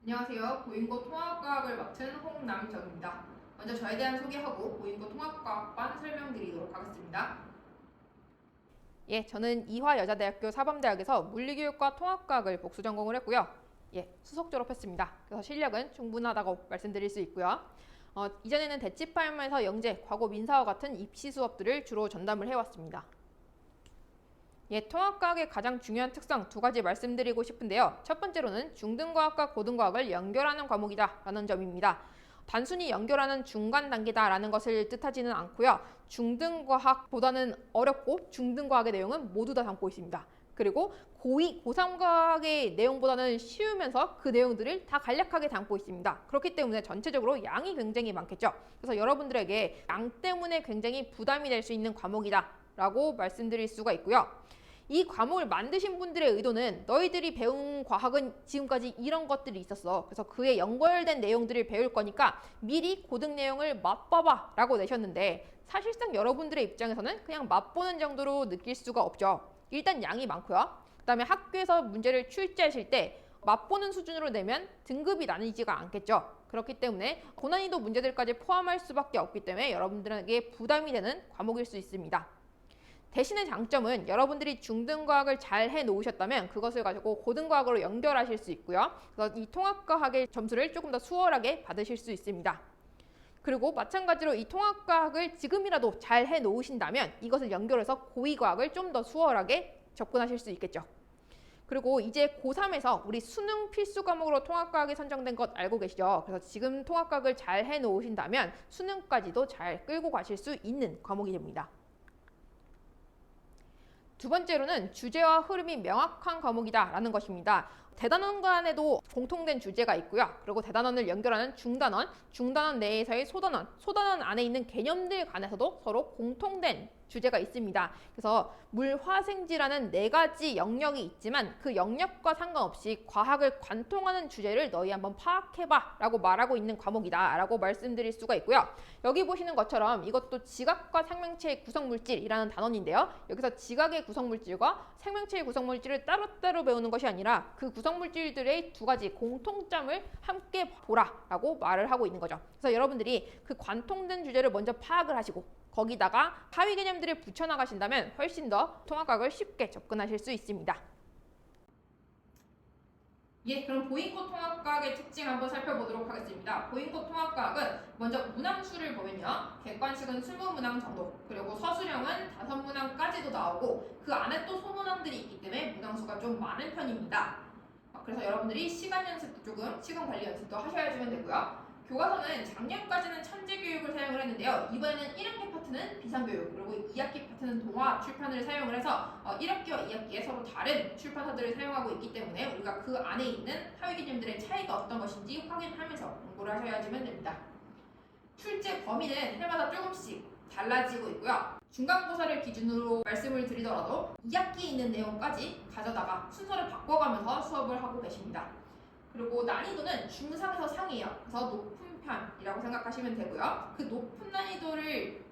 안녕하세요. 보인고 통합과학을 맡은 홍남정입니다. 먼저 저에 대한 소개하고 보인고 통합과학반 설명드리도록 하겠습니다. 예, 저는 이화여자대학교 사범대학에서 물리교육과 통합과학을 복수 전공을 했고요. 예, 수석 졸업했습니다. 그래서 실력은 충분하다고 말씀드릴 수 있고요. 이전에는 대치팔마에서 영재, 과거 민사와 같은 입시 수업들을 주로 전담을 해왔습니다. 예, 통합과학의 가장 중요한 특성 두 가지 말씀드리고 싶은데요. 첫 번째로는 중등과학과 고등과학을 연결하는 과목이다 라는 점입니다. 단순히 연결하는 중간 단계다라는 것을 뜻하지는 않고요. 중등과학보다는 어렵고 중등과학의 내용은 모두 다 담고 있습니다. 그리고 고2, 고3 과학의 내용보다는 쉬우면서 그 내용들을 다 간략하게 담고 있습니다. 그렇기 때문에 전체적으로 양이 굉장히 많겠죠. 그래서 여러분들에게 양 때문에 굉장히 부담이 될 수 있는 과목이다 라고 말씀드릴 수가 있고요. 이 과목을 만드신 분들의 의도는 너희들이 배운 과학은 지금까지 이런 것들이 있었어. 그래서 그에 연결된 내용들을 배울 거니까 미리 고등 내용을 맛봐봐 라고 내셨는데 사실상 여러분들의 입장에서는 그냥 맛보는 정도로 느낄 수가 없죠. 일단 양이 많고요. 그 다음에 학교에서 문제를 출제하실 때 맛보는 수준으로 내면 등급이 나뉘지가 않겠죠. 그렇기 때문에 고난이도 문제들까지 포함할 수밖에 없기 때문에 여러분들에게 부담이 되는 과목일 수 있습니다. 대신의 장점은 여러분들이 중등과학을 잘 해놓으셨다면 그것을 가지고 고등과학으로 연결하실 수 있고요. 그래서 이 통합과학의 점수를 조금 더 수월하게 받으실 수 있습니다. 그리고 마찬가지로 이 통합과학을 지금이라도 잘 해놓으신다면 이것을 연결해서 고2과학을 좀 더 수월하게 접근하실 수 있겠죠. 그리고 이제 고3에서 우리 수능 필수 과목으로 통합과학이 선정된 것 알고 계시죠? 그래서 지금 통합과학을 잘 해놓으신다면 수능까지도 잘 끌고 가실 수 있는 과목이 됩니다. 두 번째로는 주제와 흐름이 명확한 과목이다라는 것입니다. 대단원 간에도 공통된 주제가 있고요. 그리고 대단원을 연결하는 중단원, 중단원 내에서의 소단원, 소단원 안에 있는 개념들 간에서도 서로 공통된 주제가 있습니다. 그래서 물화생지라는 네 가지 영역이 있지만 그 영역과 상관없이 과학을 관통하는 주제를 너희 한번 파악해봐 라고 말하고 있는 과목이다 라고 말씀드릴 수가 있고요. 여기 보시는 것처럼 이것도 지각과 생명체의 구성물질이라는 단원인데요. 여기서 지각의 구성물질과 생명체의 구성물질을 따로따로 배우는 것이 아니라 그 구성물질들의 두 가지 공통점을 함께 보라 라고 말을 하고 있는 거죠. 그래서 여러분들이 그 관통된 주제를 먼저 파악을 하시고 거기다가 하위 개념들을 붙여나가신다면 훨씬 더 통합과학을 쉽게 접근하실 수 있습니다. 예, 그럼 보인고 통합과학의 특징 한번 살펴보도록 하겠습니다. 보인고 통합과학은 먼저 문항수를 보면요. 객관식은 20문항 정도, 그리고 서술형은 5문항까지도 나오고 그 안에 또 소문항들이 있기 때문에 문항수가 좀 많은 편입니다. 그래서 여러분들이 시간 연습도 조금, 시간 관리 연습도 하셔야지면 되고요. 교과서는 작년까지는 천재교육을 사용을 했는데요. 이번에는 1학기 파트는 비상교육, 그리고 2학기 파트는 동화 출판을 사용을 해서 1학기와 2학기에 서로 다른 출판사들을 사용하고 있기 때문에 우리가 그 안에 있는 하위 개념들의 차이가 어떤 것인지 확인하면서 공부를 하셔야지만 됩니다. 출제 범위는 해마다 조금씩 달라지고 있고요. 중간고사를 기준으로 말씀을 드리더라도 2학기에 있는 내용까지 가져다가 순서를 바꿔가면서 수업을 하고 계십니다. 그리고 난이도는 중상에서 상이에요. 그래서 높은 편이라고 생각하시면 되고요. 그 높은 난이도를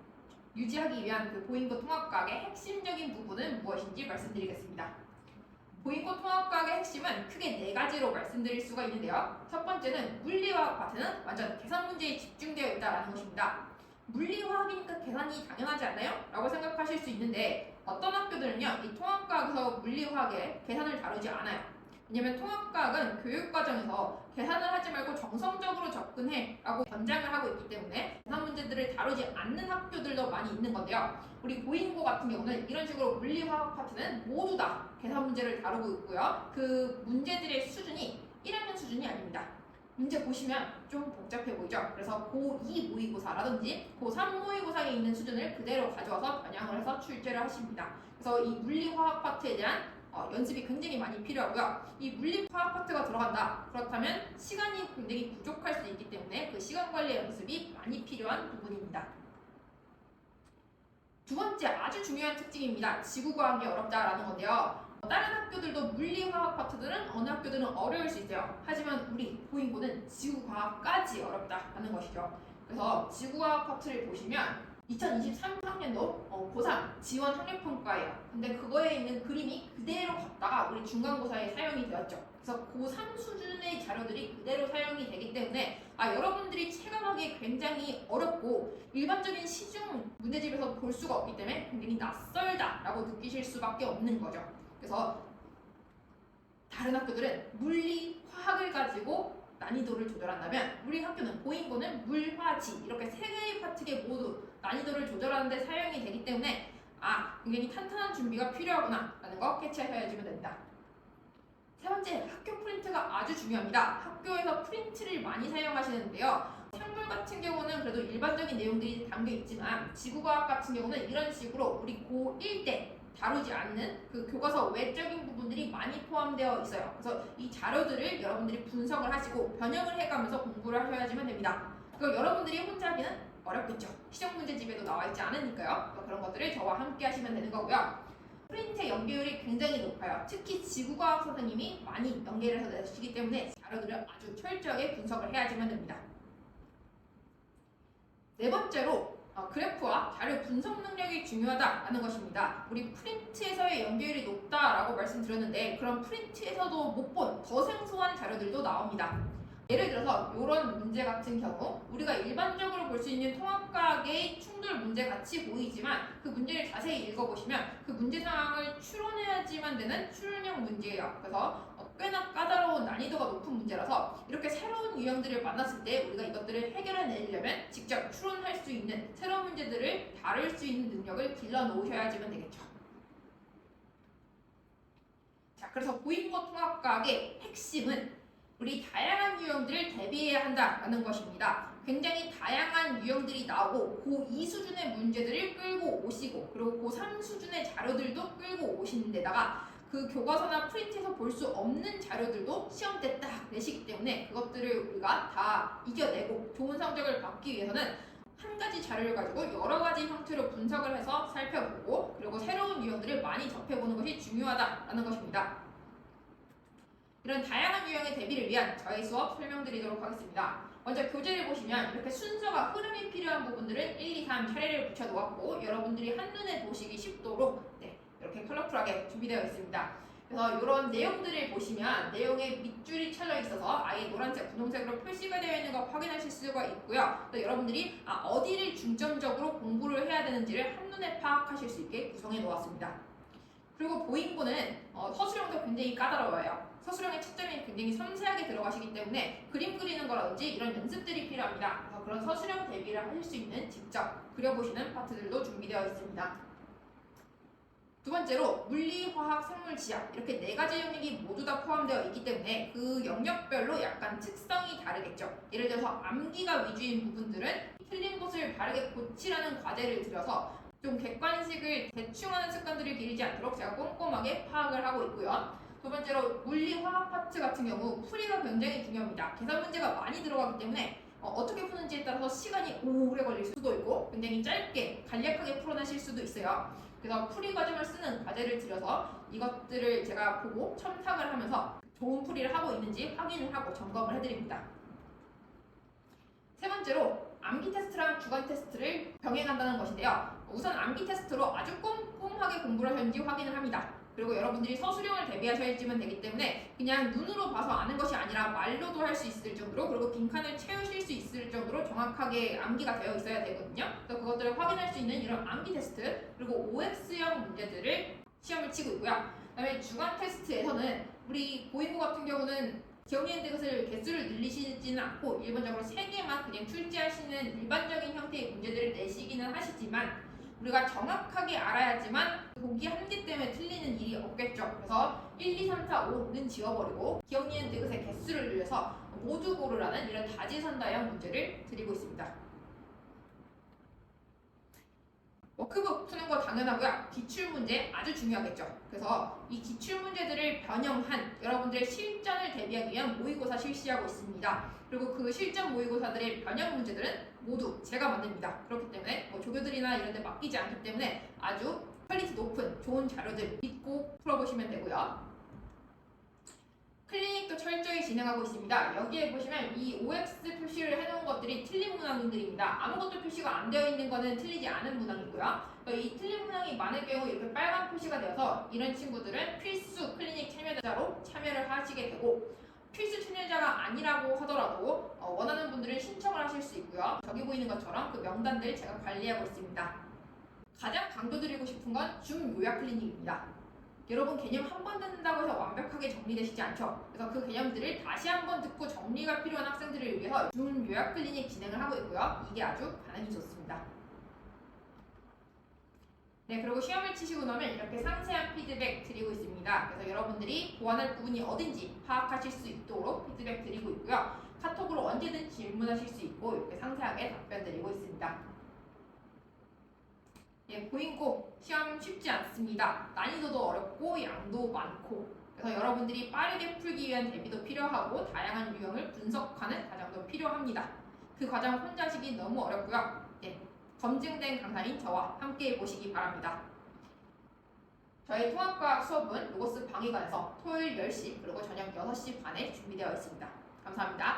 유지하기 위한 그 보인고 통합과학의 핵심적인 부분은 무엇인지 말씀드리겠습니다. 보인고 통합과학의 핵심은 크게 네 가지로 말씀드릴 수가 있는데요. 첫 번째는 물리화학 파트는 완전 계산 문제에 집중되어 있다는 것입니다. 물리화학이니까 계산이 당연하지 않나요? 라고 생각하실 수 있는데 어떤 학교들은요, 이 통합과학에서 물리화학에 계산을 다루지 않아요. 왜냐면 통합과학은 교육과정에서 계산을 하지 말고 정성적으로 접근해 라고 권장을 하고 있기 때문에 계산 문제들을 다루지 않는 학교들도 많이 있는 건데요. 우리 보인고 같은 경우는 이런 식으로 물리화학 파트는 모두 다 계산 문제를 다루고 있고요. 그 문제들의 수준이 1학년 수준이 아닙니다. 문제 보시면 좀 복잡해 보이죠? 그래서 고2 모의고사라든지 고3 모의고사에 있는 수준을 그대로 가져와서 변형을 해서 출제를 하십니다. 그래서 이 물리화학 파트에 대한 연습이 굉장히 많이 필요하고요. 이 물리화학 파트가 들어간다. 그렇다면 시간이 굉장히 부족할 수 있기 때문에 그 시간 관리 연습이 많이 필요한 부분입니다. 두 번째 아주 중요한 특징입니다. 지구과학이 어렵다라는 건데요. 다른 학교들도 물리화학 파트들은 어느 학교들은 어려울 수 있어요. 하지만 우리 보인고는 지구과학까지 어렵다라는 것이죠. 그래서 지구과학 파트를 보시면 2023학년도 고3 지원 학력평가예요. 근데 그거에 있는 그림이 그대로 갔다가 우리 중간고사에 사용이 되었죠. 그래서 고3 수준의 자료들이 그대로 사용이 되기 때문에 여러분들이 체감하기에 굉장히 어렵고 일반적인 시중 문제집에서 볼 수가 없기 때문에 굉장히 낯설다라고 느끼실 수밖에 없는 거죠. 그래서 다른 학교들은 물리, 화학을 가지고 난이도를 조절한다면 우리 학교는 보인고는 물, 화, 지 이렇게 세 개의 파트에 모두 난이도를 조절하는 데 사용이 되기 때문에 굉장히 탄탄한 준비가 필요하구나 라는 거 캐치하셔야지만 됩니다. 세 번째, 학교 프린트가 아주 중요합니다. 학교에서 프린트를 많이 사용하시는데요. 생물 같은 경우는 그래도 일반적인 내용들이 담겨 있지만 지구과학 같은 경우는 이런 식으로 우리 고1 때 다루지 않는 그 교과서 외적인 부분들이 많이 포함되어 있어요. 그래서 이 자료들을 여러분들이 분석을 하시고 변형을 해가면서 공부를 하셔야지만 됩니다. 그리고 여러분들이 혼자 하기는 어렵겠죠. 시정 문제집에도 나와 있지 않으니까요. 그런 것들을 저와 함께 하시면 되는 거고요. 프린트의 연계율이 굉장히 높아요. 특히 지구과학 선생님이 많이 연계를 해서 내주시기 때문에 자료들을 아주 철저하게 분석을 해야지만 됩니다. 네 번째로 그래프와 자료 분석 능력이 중요하다라는 것입니다. 우리 프린트에서의 연계율이 높다라고 말씀드렸는데 그런 프린트에서도 못 본 더 생소한 자료들도 나옵니다. 예를 들어서 이런 문제 같은 경우 우리가 일반적으로 볼 수 있는 통합과학의 충돌 문제 같이 보이지만 그 문제를 자세히 읽어보시면 그 문제 상황을 추론해야지만 되는 추론형 문제예요. 그래서 꽤나 까다로운 난이도가 높은 문제라서 이렇게 새로운 유형들을 만났을 때 우리가 이것들을 해결해내려면 직접 추론할 수 있는 새로운 문제들을 다룰 수 있는 능력을 길러 놓으셔야지만 되겠죠. 자, 그래서 보인고 통합과학의 핵심은 우리 다양한 유형들을 대비해야 한다라는 것입니다. 굉장히 다양한 유형들이 나오고 고2 수준의 문제들을 끌고 오시고 그리고 고3 수준의 자료들도 끌고 오시는 데다가 그 교과서나 프린트에서 볼 수 없는 자료들도 시험 때 딱 내시기 때문에 그것들을 우리가 다 이겨내고 좋은 성적을 받기 위해서는 한 가지 자료를 가지고 여러 가지 형태로 분석을 해서 살펴보고 그리고 새로운 유형들을 많이 접해보는 것이 중요하다라는 것입니다. 이런 다양한 유형의 대비를 위한 저희 수업 설명드리도록 하겠습니다. 먼저 교재를 보시면 이렇게 순서가 흐름이 필요한 부분들은 1, 2, 3 차례를 붙여 놓았고 여러분들이 한눈에 보시기 쉽도록 이렇게 컬러풀하게 준비되어 있습니다. 그래서 이런 내용들을 보시면 내용에 밑줄이 쳐져 있어서 아예 노란색, 분홍색으로 표시가 되어 있는 거 확인하실 수가 있고요. 또 여러분들이 어디를 중점적으로 공부를 해야 되는지를 한눈에 파악하실 수 있게 구성해 놓았습니다. 그리고 보인고는 서술형도 굉장히 까다로워요. 서술형의 채점이 굉장히 섬세하게 들어가시기 때문에 그림 그리는 거라든지 이런 연습들이 필요합니다. 그래서 그런 서술형 대비를 하실 수 있는 직접 그려보시는 파트들도 준비되어 있습니다. 두 번째로 물리, 화학, 생물, 지학 이렇게 네 가지 영역이 모두 다 포함되어 있기 때문에 그 영역별로 약간 특성이 다르겠죠. 예를 들어서 암기가 위주인 부분들은 틀린 것을 바르게 고치라는 과제를 드려서 좀 객관식을 대충 하는 습관들을 기르지 않도록 제가 꼼꼼하게 파악을 하고 있고요. 두 번째로 물리, 화학 파트 같은 경우 풀이가 굉장히 중요합니다. 계산 문제가 많이 들어가기 때문에 어떻게 푸는지에 따라서 시간이 오래 걸릴 수도 있고 굉장히 짧게 간략하게 풀어내실 수도 있어요. 그래서 풀이 과정을 쓰는 과제를 드려서 이것들을 제가 보고 첨삭을 하면서 좋은 풀이를 하고 있는지 확인을 하고 점검을 해드립니다. 세 번째로 암기 테스트랑 주관 테스트를 병행한다는 것인데요. 우선 암기 테스트로 아주 꼼꼼하게 공부를 하셨는지 확인을 합니다. 그리고 여러분들이 서술형을 대비하셔야지만 되기 때문에 그냥 눈으로 봐서 아는 것이 아니라 말로도 할 수 있을 정도로 그리고 빈칸을 채우실 수 있을 정도로 정확하게 암기가 되어 있어야 되거든요. 그래서 그것들을 확인할 수 있는 이런 암기 테스트 그리고 OX형 문제들을 시험을 치고 있고요. 그다음에 주관 테스트에서는 우리 보인고 같은 경우는 기억니은데 것을 개수를 늘리시지는 않고 일반적으로 3개만 그냥 출제하시는 일반적인 형태의 문제들을 내시기는 하시지만 우리가 정확하게 알아야지만 보기 한 개 때문에 틀리는 일이 없겠죠. 그래서 1, 2, 3, 4, 5는 지워버리고 기억니은데 것의 개수를 늘려서 모두 고르라는 이런 다지선다형 문제를 드리고 있습니다. 워크북 푸는 거 당연하고요. 기출문제 아주 중요하겠죠. 그래서 이 기출문제들을 변형한 여러분들의 실전을 대비하기 위한 모의고사 실시하고 있습니다. 그리고 그 실전 모의고사들의 변형 문제들은 모두 제가 만듭니다. 그렇기 때문에 조교들이나 이런 데 맡기지 않기 때문에 아주 퀄리티 높은 좋은 자료들 믿고 풀어보시면 되고요. 클리닉도 철저히 진행하고 있습니다. 여기에 보시면 이 OX 표시를 해놓은 것들이 틀린 문항들입니다. 아무것도 표시가 안 되어 있는 것은 틀리지 않은 문항이고요. 이 틀린 문항이 많은 경우 이렇게 빨간 표시가 되어서 이런 친구들은 필수 클리닉 참여자로 참여를 하시게 되고, 필수 참여자가 아니라고 하더라도 원하는 분들은 신청을 하실 수 있고요. 저기 보이는 것처럼 그 명단들 제가 관리하고 있습니다. 가장 강조드리고 싶은 건 줌 요약 클리닉입니다. 여러분 개념 한 번 듣는다고 해서 완벽하게 정리되시지 않죠? 그래서 그 개념들을 다시 한 번 듣고 정리가 필요한 학생들을 위해서 줌 요약 클리닉 진행을 하고 있고요. 이게 아주 반응이 좋습니다. 네, 그리고 시험을 치시고 나면 이렇게 상세한 피드백 드리고 있습니다. 그래서 여러분들이 보완할 부분이 어딘지 파악하실 수 있도록 피드백 드리고 있고요. 카톡으로 언제든 질문하실 수 있고 이렇게 상세하게 답변 드리고 있습니다. 예, 보잉고 시험 쉽지 않습니다. 난이도도 어렵고 양도 많고, 그래서 여러분들이 빠르게 풀기 위한 대비도 필요하고 다양한 유형을 분석하는 과정도 필요합니다. 그 과정 혼자 하시기 너무 어렵고요. 예, 검증된 강사인 저와 함께 보시기 바랍니다. 저희 통합과학 수업은 로고스 방위관에서 토요일 10시 그리고 저녁 6시 반에 준비되어 있습니다. 감사합니다.